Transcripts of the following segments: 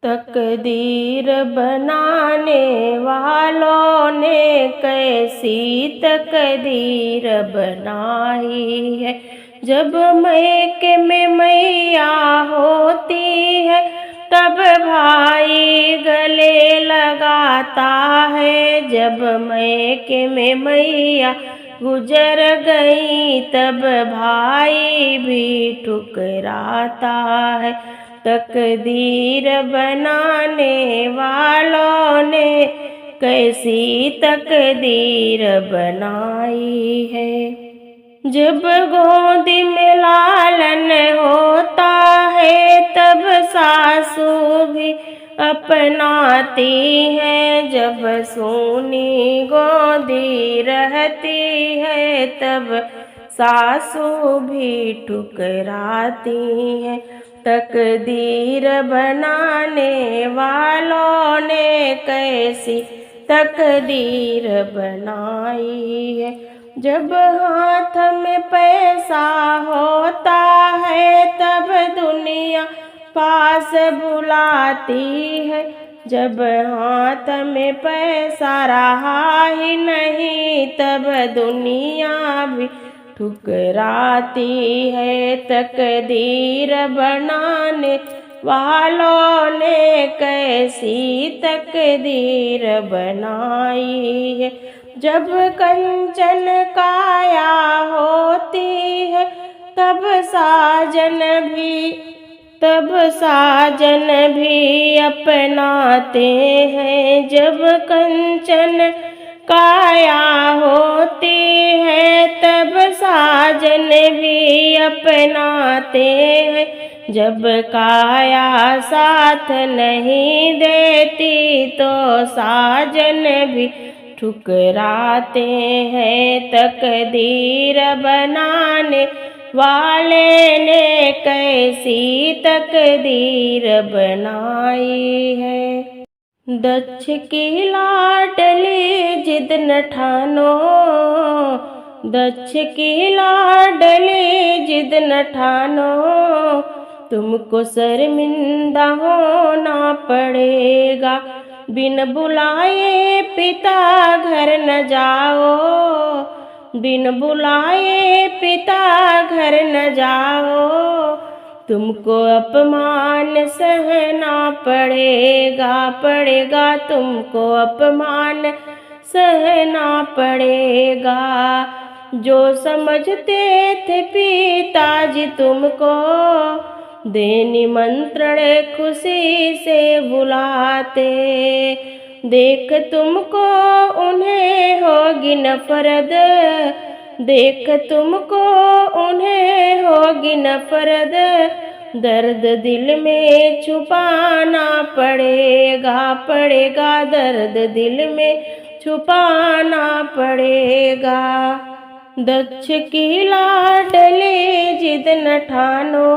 तकदीर बनाने वालों ने कैसी तकदीर बनाई है। जब मैके में मैया होती है तब भाई गले लगाता है। जब मैके में मैया गुजर गई तब भाई भी ठुकराता है। तकदीर बनाने वालों ने कैसी तकदीर बनाई है। जब गोद में लालन होता है तब सासू भी अपनाती है। जब सोनी गोदी रहती है तब सासू भी ठुकराती है। तकदीर बनाने वालों ने कैसी तकदीर बनाई है। जब हाथ में पैसा होता है तब दुनिया पास बुलाती है। जब हाथ में पैसा रहा ही नहीं तब दुनिया भी ठुकराती है। तकदीर बनाने वालों ने कैसी तकदीर बनाई है। जब कंचन काया होती है तब साजन भी अपनाते हैं। जब कंचन काया होती है तब साजन भी अपनाते हैं। जब काया साथ नहीं देती तो साजन भी ठुकराते हैं। तकदीर बनाने वाले ने कैसी तकदीर बनाई है। दक्ष की लाडली जिद न ठानो, दक्ष की लाडली जिद न ठानो, तुमको शर्मिंदा होना पड़ेगा। बिन बुलाए पिता घर न जाओ, बिन बुलाए पिता घर न जाओ, तुमको अपमान सहना पड़ेगा तुमको अपमान सहना पड़ेगा। जो समझते थे पिताजी तुमको दे निमंत्रण खुशी से बुलाते, देख तुमको उन्हें होगी नफरत, देख तुमको उन्हें होगी नफरत। दर्द दिल में छुपाना पड़ेगा दर्द दिल में छुपाना पड़ेगा। दक्ष की लाडली जिद न ठानो,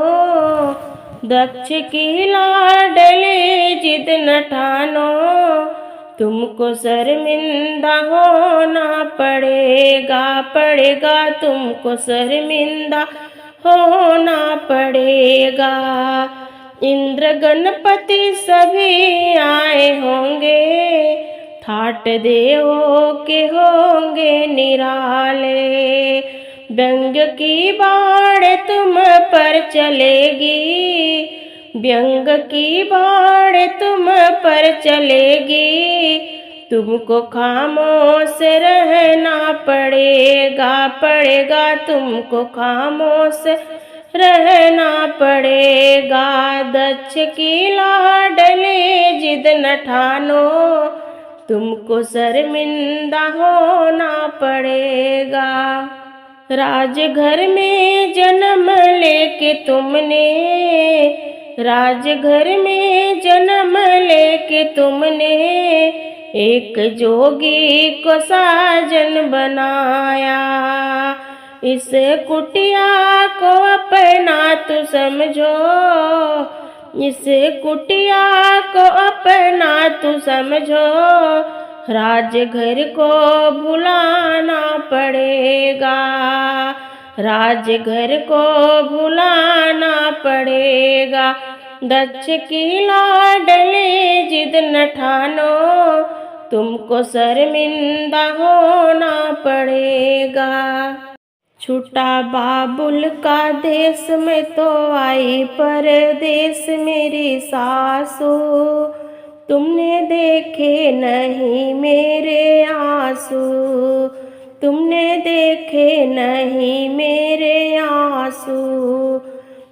दक्ष की लाडली जिद न ठानो, तुमको शर्मिंदा होना पड़ेगा तुमको शर्मिंदा होना पड़ेगा। इंद्र गणपति सभी आए होंगे, ठाट देवों के होंगे निराले। व्यंग की बाण तुम पर चलेगी, व्यंग की बाण तुम पर चलेगी, तुमको खामोश रहना पड़ेगा तुमको खामोश रहना पड़ेगा। दक्ष की लाडली जिद न ठानो, तुमको शर्मिंदा होना पड़ेगा। राजघर में जन्म लेके तुमने, राजघर में जन्म लेके तुमने, एक जोगी को साजन बनाया। इस कुटिया को अपना तू समझो, इस कुटिया को अपना तू समझो। राजघर को भुलाना पड़ेगा, राजघर को भुलाना पड़ेगा। दक्ष की लाडली जिद न ठानो, तुमको शर्मिंदा होना पड़ेगा। छूटा बाबुल का देश में तो आई परदेश मेरी सासू, तुमने देखे नहीं मेरे आंसू, तुमने देखे नहीं मेरे आंसू।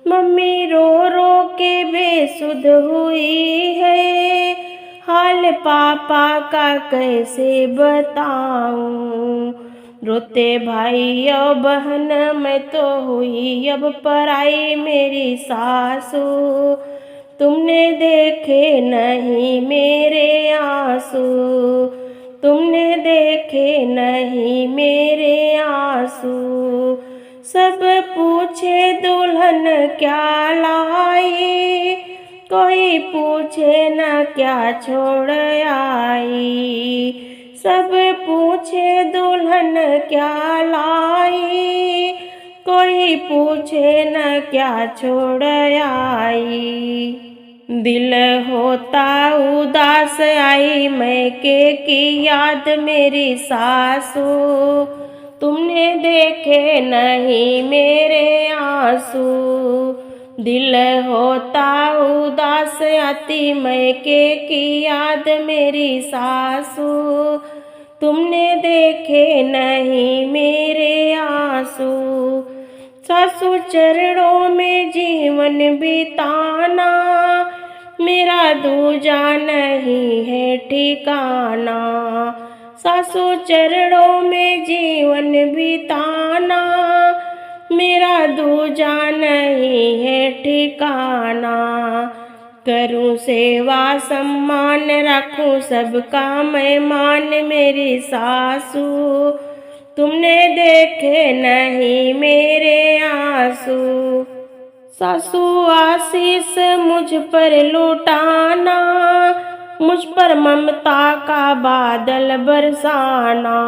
मम्मी रो रो के बेसुध हुई है, हाल पापा का कैसे बताऊं। रोते भाई और बहन मैं तो हुई अब पराई मेरी सासू, तुमने देखे नहीं मेरे आंसू, तुमने देखे नहीं मेरे आंसू। सब पूछे दुल्हन क्या लाई, कोई पूछे न क्या छोड़ आई। सब पूछे दुल्हन क्या लाई, कोई पूछे न क्या छोड़ आई। दिल होता उदास आई मैके की याद मेरी सासू, तुमने देखे नहीं मेरे आंसू। दिल होता उदास आती मैके की याद मेरी सासू, तुमने देखे नहीं मेरे आंसू। सासू चरणों में जीवन बिताना, मेरा दूजा नहीं है ठिकाना। सासू चरणों में जीवन बिताना, मेरा दूजा नहीं है ठिकाना। करूं सेवा सम्मान रखूं सबका मैं मान मेरी सासू, तुमने देखे नहीं मेरे आंसू। सासू आशीष मुझ पर लुटाना, मुझ पर ममता का बादल बरसाना।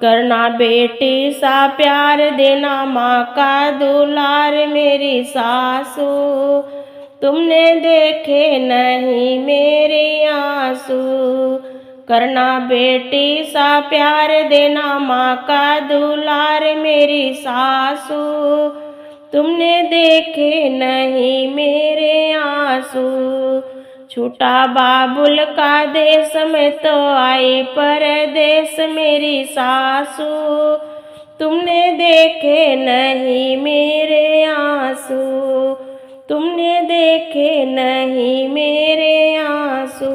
करना बेटी सा प्यार देना माँ का दुलार मेरी सासू, तुमने देखे नहीं मेरे आंसू। करना बेटी सा प्यार देना माँ का दुलार मेरी सासू, तुमने देखे नहीं मेरे आंसू। छूटा बाबुल का देश में तो आई परदेश मेरी सासू, तुमने देखे नहीं मेरे आंसू, तुमने देखे नहीं मेरे आंसू।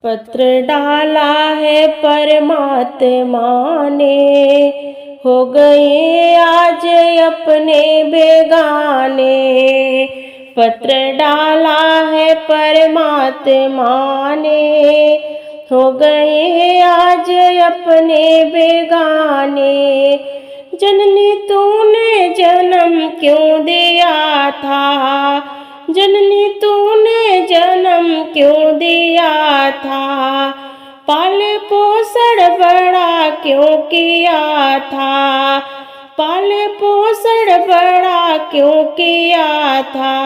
पत्र डाला है परमात्मा ने, हो गए आज अपने बेगाने। पत्र डाला है परमात्मा ने, हो गए आज अपने बेगाने। जननी तूने जन्म क्यों दिया था, जननी तूने जन्म क्यों दिया था। पाल पोषण बड़ा क्यों किया था, पाल पोषण बड़ा क्यों किया था।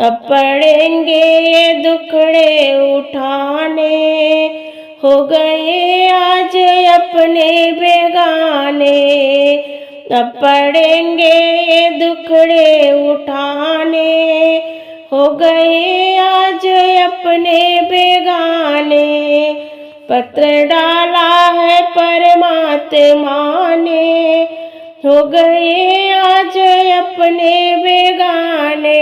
अब पड़ेंगे ये दुखड़े उठाने, हो गए आज अपने बेगाने। अब पड़ेंगे ये दुखड़े उठाने, हो गए आज अपने बेगाने। पत्र डाला है परमात्मा ने, हो गए आज अपने बेगाने।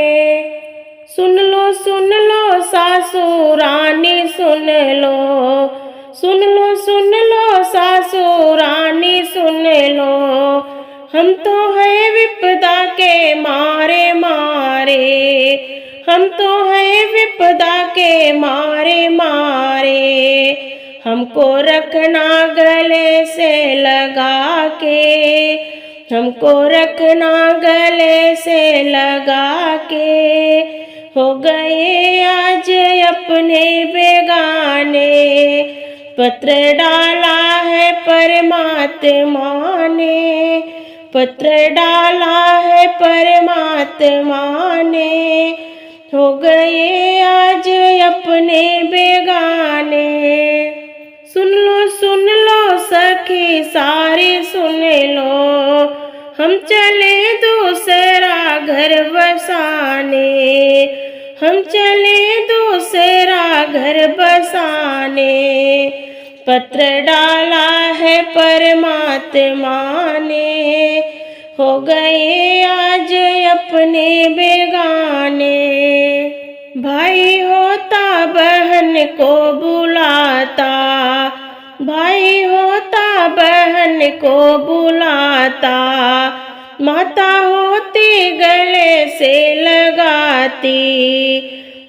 सुन लो सासू रानी सुन लो, सुन लो सासू रानी सुन लो। हम तो है विपदा के मारे मारे, हम तो है विपदा के मारे मारे। हमको रखना गले से लगा के, हमको रखना गले से लगा के। हो गए आज अपने बेगाने, पत्र डाला है परमात्मा ने, पत्र डाला है परमात्मा ने। हो गए आज अपने सारी सुन लो, हम चले दूसरा घर बसाने, हम चले दूसरा घर बसाने। पत्र डाला है परमात्मा ने, हो गए आज अपने बेगाने। भाई होता बहन को बुलाता, भाई होता बहन को बुलाता, माता होती गले से लगाती,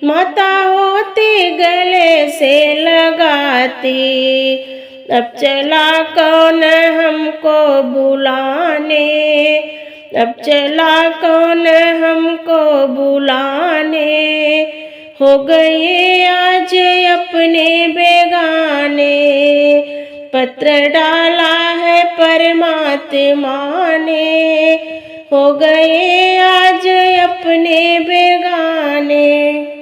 माता होती गले से लगाती। अब चला कौन हमको बुलाने, अब चला कौन हमको बुलाने। हो गए आज अपने बेगाने, पत्र डाला है परमात्मा ने, हो गए आज अपने बेगाने।